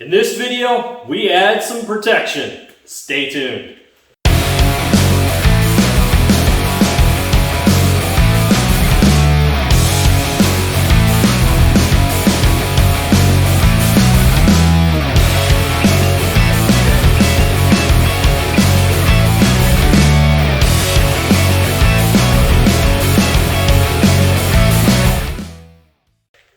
In this video, we add some protection. Stay tuned.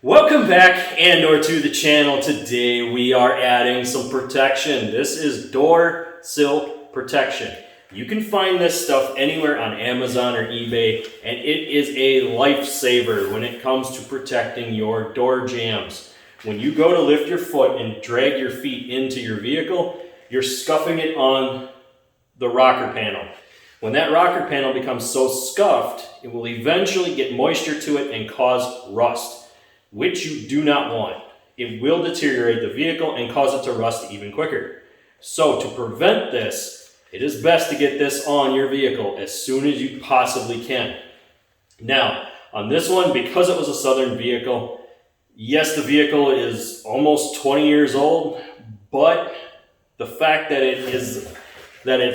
Welcome back and/or to the channel. Today we are adding some protection. This is door sill protection. You can find this stuff anywhere on Amazon or eBay, and it is a lifesaver when it comes to protecting your door jambs. When you go to lift your foot and drag your feet into your vehicle, you're scuffing it on the rocker panel. When that rocker panel becomes so scuffed, it will eventually get moisture to it and cause rust, which you do not want. It will deteriorate the vehicle and cause it to rust even quicker. So to prevent this, it is best to get this on your vehicle as soon as you possibly can. Now, on this one, because it was a Southern vehicle, yes, the vehicle is almost 20 years old, but the fact that it's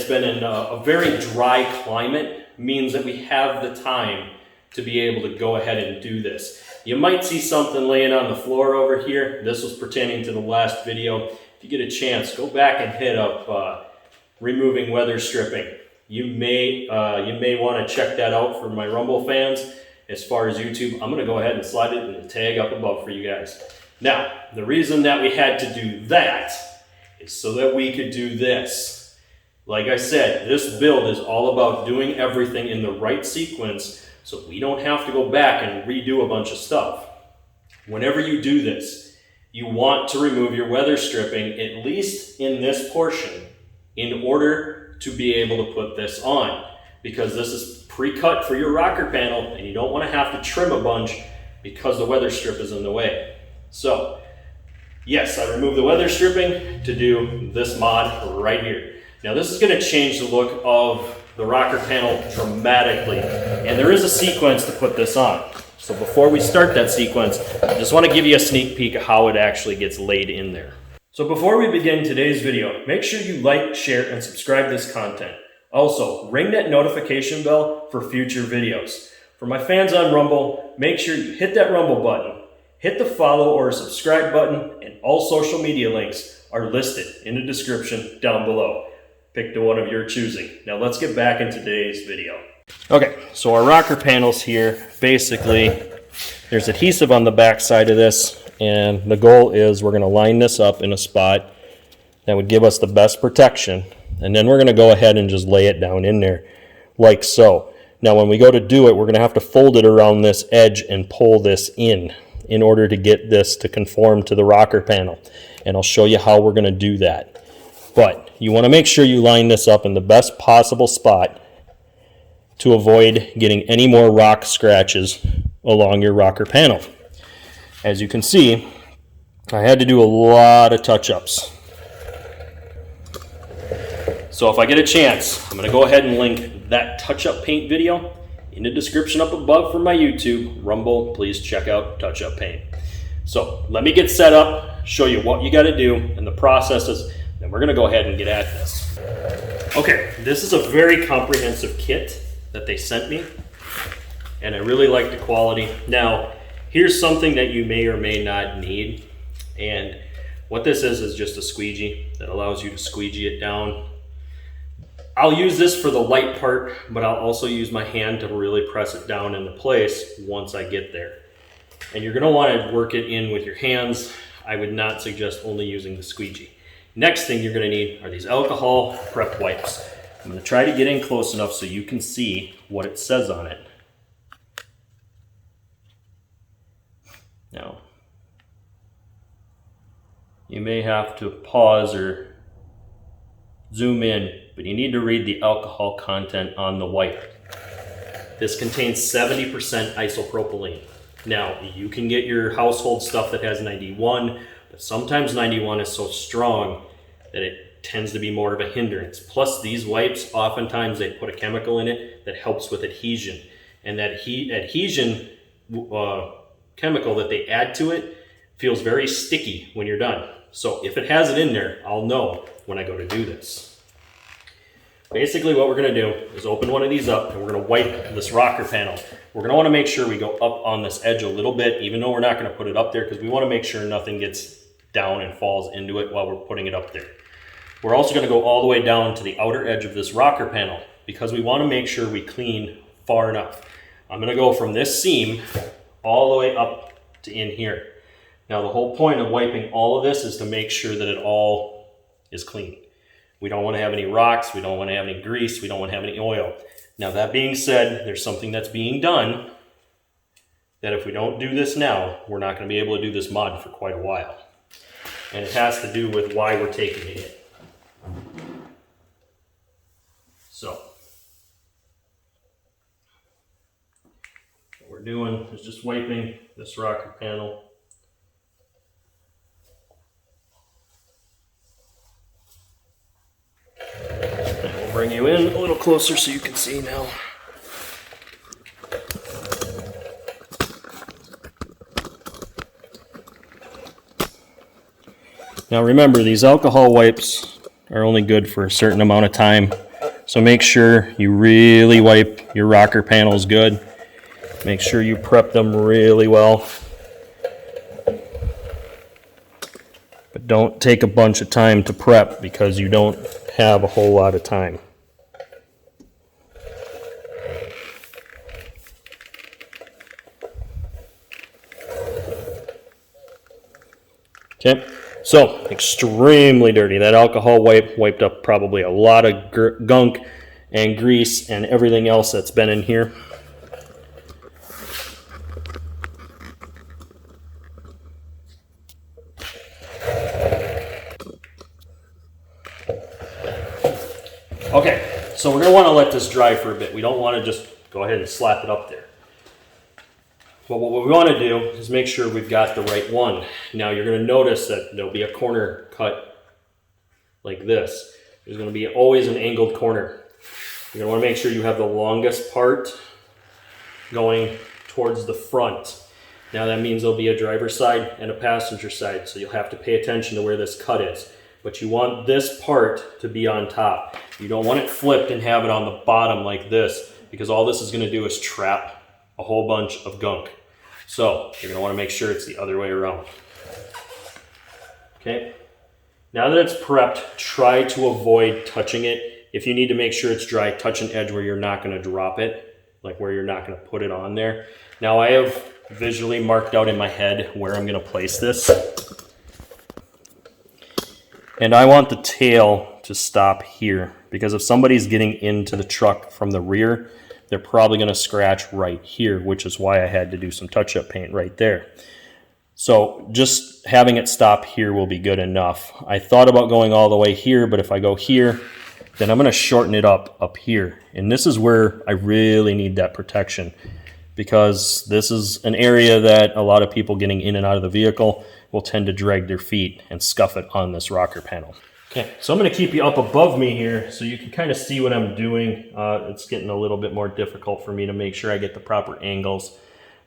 been in a very dry climate means that we have the time to be able to go ahead and do this. You might see something laying on the floor over here. This was pertaining to the last video. If you get a chance, go back and hit up removing weather stripping. You may want to check that out for my Rumble fans. As far as YouTube, I'm going to go ahead and slide it in the tag up above for you guys. Now, the reason that we had to do that is so that we could do this. Like I said, this build is all about doing everything in the right sequence, so we don't have to go back and redo a bunch of stuff. Whenever you do this, you want to remove your weather stripping, at least in this portion, in order to be able to put this on. Because this is pre-cut for your rocker panel, and you don't want to have to trim a bunch because the weather strip is in the way. So, yes, I removed the weather stripping to do this mod right here. Now this is going to change the look of the rocker panel dramatically, and there is a sequence to put this on. So before we start that sequence, I just want to give you a sneak peek of how it actually gets laid in there. So before we begin today's video, make sure you like, share, and subscribe this content. Also, ring that notification bell for future videos. For my fans on Rumble, make sure you hit that Rumble button, hit the follow or subscribe button, and all social media links are listed in the description down below. Pick the one of your choosing. Now let's get back into today's video. Okay, so our rocker panels here, basically, there's adhesive on the back side of this, and the goal is we're going to line this up in a spot that would give us the best protection, and then we're going to go ahead and just lay it down in there like so. Now when we go to do it, we're going to have to fold it around this edge and pull this in order to get this to conform to the rocker panel, and I'll show you how we're going to do that. But you want to make sure you line this up in the best possible spot to avoid getting any more rock scratches along your rocker panel. As you can see, I had to do a lot of touch-ups. So if I get a chance, I'm going to go ahead and link that touch-up paint video in the description up above for my YouTube. Rumble, please check out touch-up paint. So let me get set up, show you what you got to do and the processes. Then we're going to go ahead and get at this. Okay, this is a very comprehensive kit that they sent me, and I really like the quality. Now, here's something that you may or may not need, and what this is just a squeegee that allows you to squeegee it down. I'll use this for the light part, but I'll also use my hand to really press it down into place once I get there. And you're going to want to work it in with your hands. I would not suggest only using the squeegee. Next thing you're going to need are these alcohol prep wipes. I'm going to try to get in close enough so you can see what it says on it. Now, you may have to pause or zoom in, but you need to read the alcohol content on the wipe. This contains 70% isopropylene. Now, you can get your household stuff that has 91, but sometimes 91 is so strong that it tends to be more of a hindrance. Plus, these wipes, oftentimes they put a chemical in it that helps with adhesion. And that adhesion chemical that they add to it feels very sticky when you're done. So if it has it in there, I'll know when I go to do this. Basically what we're gonna do is open one of these up and we're gonna wipe this rocker panel. We're gonna wanna make sure we go up on this edge a little bit, even though we're not gonna put it up there, because we wanna make sure nothing gets down and falls into it while we're putting it up there. We're also gonna go all the way down to the outer edge of this rocker panel because we wanna make sure we clean far enough. I'm gonna go from this seam all the way up to in here. Now the whole point of wiping all of this is to make sure that it all is clean. We don't want to have any rocks, we don't want to have any grease, we don't want to have any oil. Now that being said, there's something that's being done that if we don't do this now, we're not going to be able to do this mod for quite a while. And it has to do with why we're taking a hit. So, what we're doing is just wiping this rocker panel. Bring you in a little closer so you can see now. Now remember, these alcohol wipes are only good for a certain amount of time, so make sure you really wipe your rocker panels good. Make sure you prep them really well. But don't take a bunch of time to prep because you don't have a whole lot of time. Okay, so extremely dirty. That alcohol wipe wiped up probably a lot of gunk and grease and everything else that's been in here. Okay, so we're going to want to let this dry for a bit. We don't want to just go ahead and slap it up there. But what we want to do is make sure we've got the right one. Now you're going to notice that there'll be a corner cut like this. There's going to be always an angled corner. You're going to want to make sure you have the longest part going towards the front. Now that means there'll be a driver's side and a passenger side, so you'll have to pay attention to where this cut is. But you want this part to be on top. You don't want it flipped and have it on the bottom like this, because all this is going to do is trap a whole bunch of gunk. So you're going to want to make sure it's the other way around. Okay. Now that it's prepped, try to avoid touching it. If you need to make sure it's dry, touch an edge where you're not going to drop it, like where you're not going to put it on there. Now I have visually marked out in my head where I'm going to place this. And I want the tail to stop here, because if somebody's getting into the truck from the rear, they're probably going to scratch right here, which is why I had to do some touch-up paint right there. So just having it stop here will be good enough. I thought about going all the way here, but if I go here, then I'm going to shorten it up here. And this is where I really need that protection, because this is an area that a lot of people getting in and out of the vehicle will tend to drag their feet and scuff it on this rocker panel. Okay, so I'm going to keep you up above me here so you can kind of see what I'm doing. It's getting a little bit more difficult for me to make sure I get the proper angles.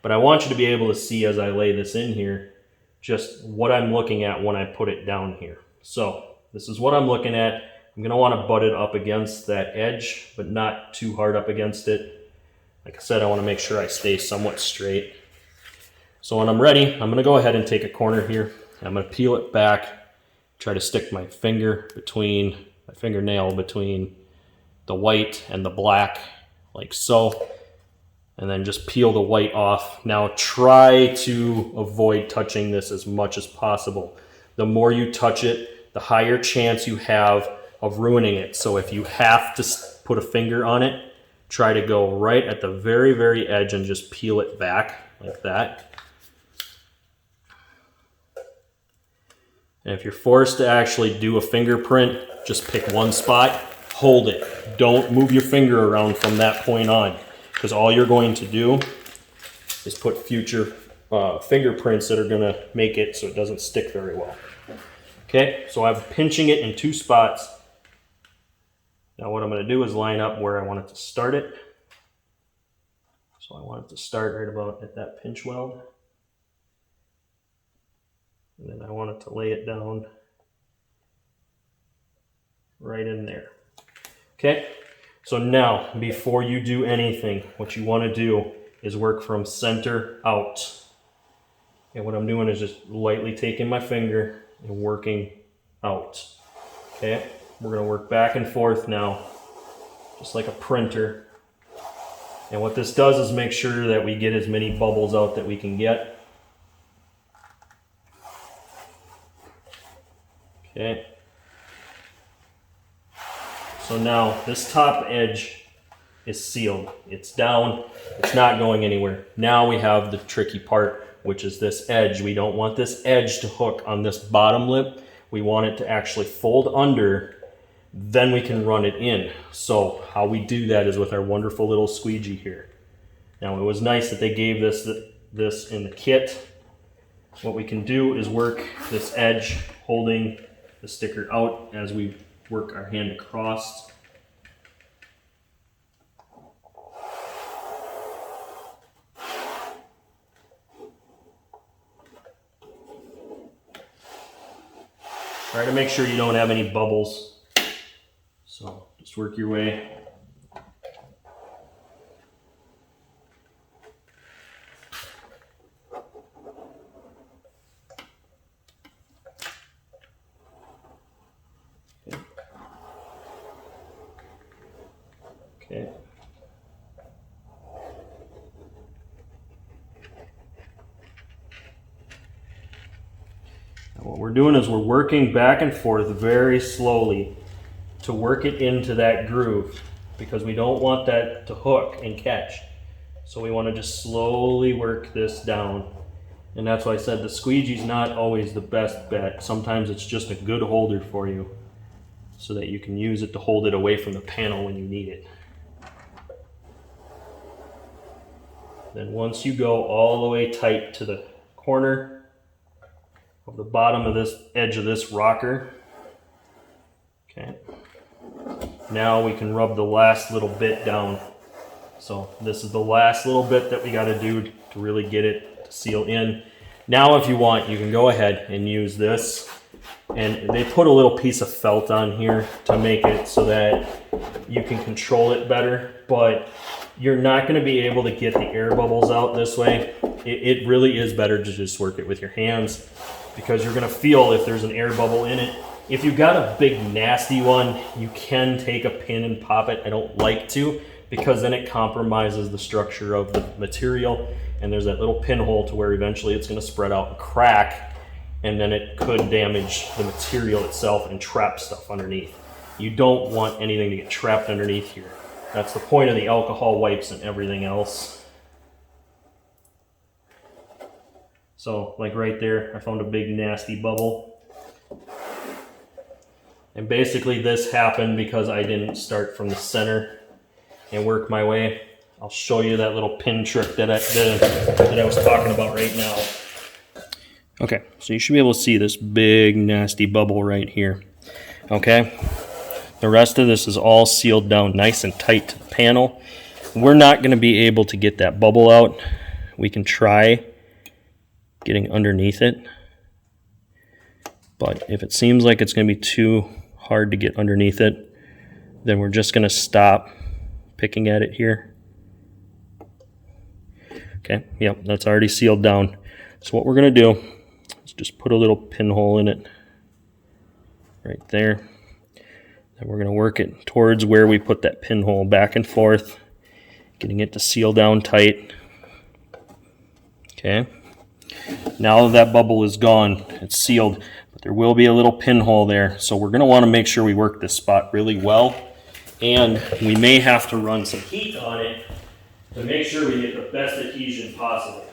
But I want you to be able to see as I lay this in here just what I'm looking at when I put it down here. So this is what I'm looking at. I'm going to want to butt it up against that edge, but not too hard up against it. Like I said, I want to make sure I stay somewhat straight. So when I'm ready, I'm going to go ahead and take a corner here. And I'm going to peel it back. Try to stick my fingernail between the white and the black, like so, and then just peel the white off. Now try to avoid touching this as much as possible. The more you touch it, the higher chance you have of ruining it. So if you have to put a finger on it, try to go right at the very, very edge and just peel it back like that. And if you're forced to actually do a fingerprint, just pick one spot, hold it. Don't move your finger around from that point on, because all you're going to do is put future fingerprints that are going to make it so it doesn't stick very well. Okay, so I'm pinching it in two spots. Now what I'm going to do is line up where I want it to start it. So I want it to start right about at that pinch weld. And then I want it to lay it down right in there. Okay, so now before you do anything, what you want to do is work from center out. And what I'm doing is just lightly taking my finger and working out. Okay, we're going to work back and forth now, just like a printer. And what this does is make sure that we get as many bubbles out that we can get. Okay. So now this top edge is sealed. It's down. It's not going anywhere. Now we have the tricky part, which is this edge. We don't want this edge to hook on this bottom lip. We want it to actually fold under. Then we can run it in. So how we do that is with our wonderful little squeegee here. Now it was nice that they gave this in the kit. What we can do is work this edge holding the sticker out as we work our hand across. Try to make sure you don't have any bubbles. So just work your way. Okay. Now what we're doing is we're working back and forth very slowly to work it into that groove, because we don't want that to hook and catch. So we want to just slowly work this down. And that's why I said the squeegee's not always the best bet. Sometimes it's just a good holder for you so that you can use it to hold it away from the panel when you need it. Then once you go all the way tight to the corner of the bottom of this edge of this rocker, okay, now we can rub the last little bit down. So this is the last little bit that we got to do to really get it to seal in. Now if you want, you can go ahead and use this. And they put a little piece of felt on here to make it so that you can control it better, but you're not going to be able to get the air bubbles out this way. It really is better to just work it with your hands, because you're going to feel if there's an air bubble in it. If you've got a big nasty one, you can take a pin and pop it. I don't like to, because then it compromises the structure of the material, and there's that little pinhole to where eventually it's going to spread out and crack, and then it could damage the material itself and trap stuff underneath. You don't want anything to get trapped underneath here. That's the point of the alcohol wipes and everything else. So like right there, I found a big nasty bubble. And basically this happened because I didn't start from the center and work my way. I'll show you that little pin trick that I was talking about right now. Okay, so you should be able to see this big nasty bubble right here. Okay, the rest of this is all sealed down nice and tight to the panel. We're not going to be able to get that bubble out. We can try getting underneath it, but if it seems like it's going to be too hard to get underneath it, then we're just going to stop picking at it here. Okay, yep, that's already sealed down. So what we're going to do is just put a little pinhole in it right there. And we're going to work it towards where we put that pinhole, back and forth, getting it to seal down tight. Okay. Now that bubble is gone, it's sealed, but there will be a little pinhole there. So we're going to want to make sure we work this spot really well. And we may have to run some heat on it to make sure we get the best adhesion possible.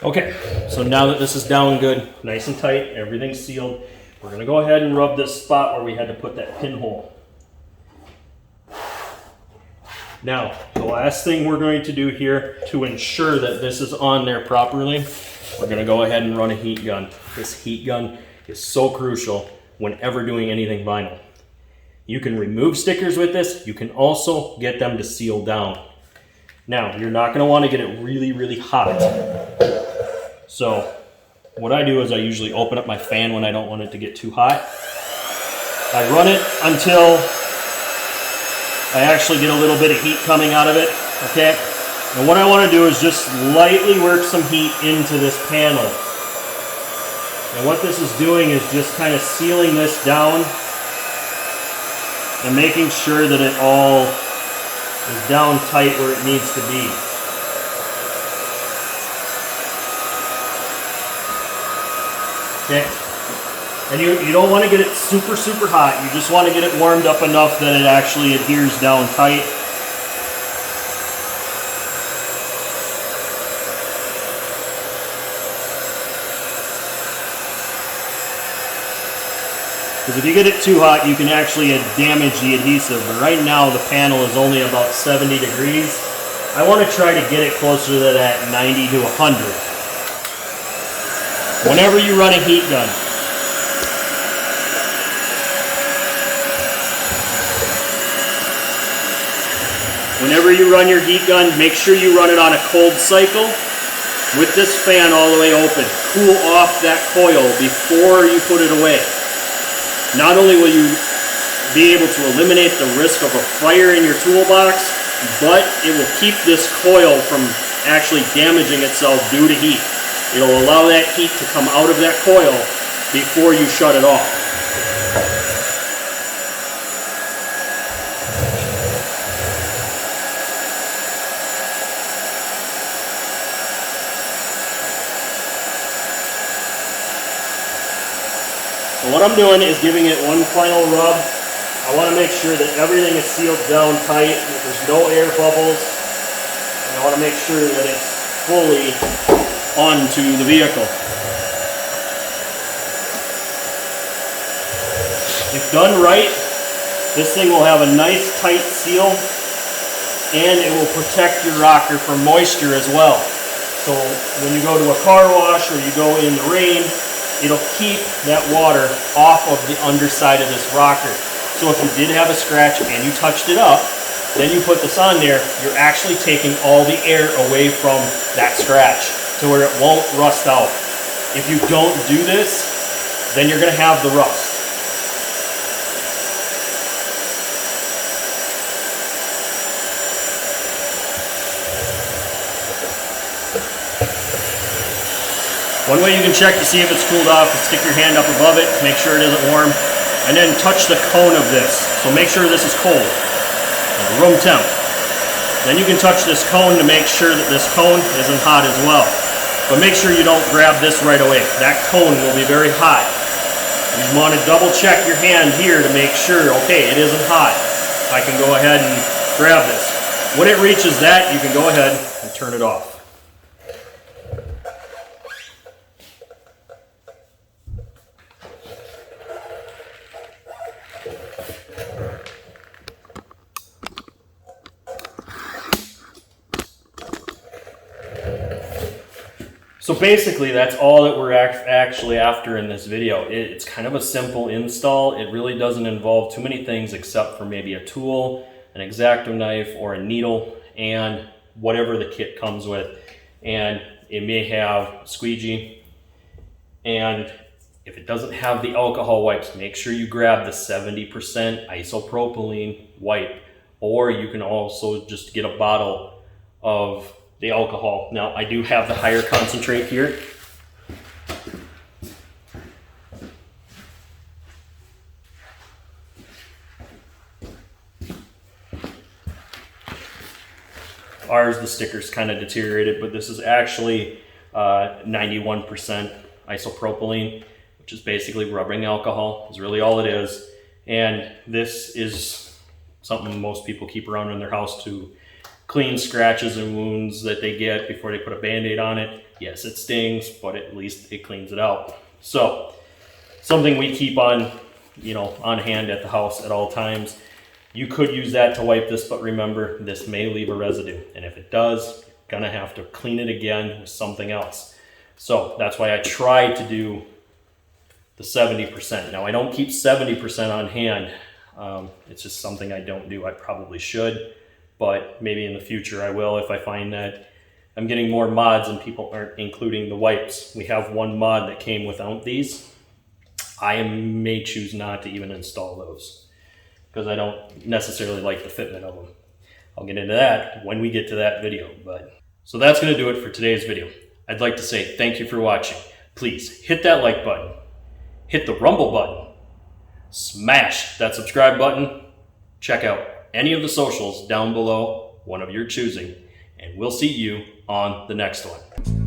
Okay, so now that this is down good, nice and tight, everything's sealed, we're gonna go ahead and rub this spot where we had to put that pinhole. Now, the last thing we're going to do here to ensure that this is on there properly, we're gonna go ahead and run a heat gun. This heat gun is so crucial whenever doing anything vinyl. You can remove stickers with this, you can also get them to seal down. Now, you're not gonna wanna get it really, really hot. So, what I do is I usually open up my fan when I don't want it to get too hot. I run it until I actually get a little bit of heat coming out of it, okay? And what I want to do is just lightly work some heat into this panel. And what this is doing is just kind of sealing this down and making sure that it all is down tight where it needs to be. Okay. And you don't want to get it super, super hot. You just want to get it warmed up enough that it actually adheres down tight. Because if you get it too hot, you can actually damage the adhesive. But right now, the panel is only about 70 degrees. I want to try to get it closer to that 90 to 100. Whenever you run a heat gun, make sure you run it on a cold cycle with this fan all the way open. Cool off that coil before you put it away. Not only will you be able to eliminate the risk of a fire in your toolbox, but it will keep this coil from actually damaging itself due to heat. It'll allow that heat to come out of that coil before you shut it off. So what I'm doing is giving it one final rub. I want to make sure that everything is sealed down tight, that there's no air bubbles, and I want to make sure that it's fully onto the vehicle. If done right, this thing will have a nice tight seal, and it will protect your rocker from moisture as well. So when you go to a car wash or you go in the rain, it'll keep that water off of the underside of this rocker. So if you did have a scratch and you touched it up, then you put this on there, you're actually taking all the air away from that scratch to where it won't rust out. If you don't do this, then you're gonna have the rust. One way you can check to see if it's cooled off is stick your hand up above it, make sure it isn't warm, and then touch the cone of this. So make sure this is cold, room temp. Then you can touch this cone to make sure that this cone isn't hot as well. But make sure you don't grab this right away. That cone will be very hot. You want to double check your hand here to make sure, okay, it isn't hot. I can go ahead and grab this. When it reaches that, you can go ahead and turn it off. So basically that's all that we're actually after in this video. It's kind of a simple install. It really doesn't involve too many things except for maybe a tool, an X-Acto knife, or a needle, and whatever the kit comes with. And it may have squeegee, and if it doesn't have the alcohol wipes, make sure you grab the 70% isopropylene wipe, or you can also just get a bottle of the alcohol. Now, I do have the higher concentrate here. Ours, the sticker's kind of deteriorated, but this is actually 91% isopropylene, which is basically rubbing alcohol, is really all it is. And this is something most people keep around in their house to clean scratches and wounds that they get before they put a Band-Aid on it. Yes, it stings, but at least it cleans it out. So something we keep on, on hand at the house at all times. You could use that to wipe this, but remember, this may leave a residue. And if it does, you're gonna have to clean it again with something else. So that's why I try to do the 70%. Now I don't keep 70% on hand. It's just something I don't do. I probably should, but maybe in the future I will if I find that I'm getting more mods and people aren't including the wipes. We have one mod that came without these. I may choose not to even install those because I don't necessarily like the fitment of them. I'll get into that when we get to that video. So that's going to do it for today's video. I'd like to say thank you for watching. Please hit that like button, hit the rumble button, smash that subscribe button, check out any of the socials down below, one of your choosing, and we'll see you on the next one.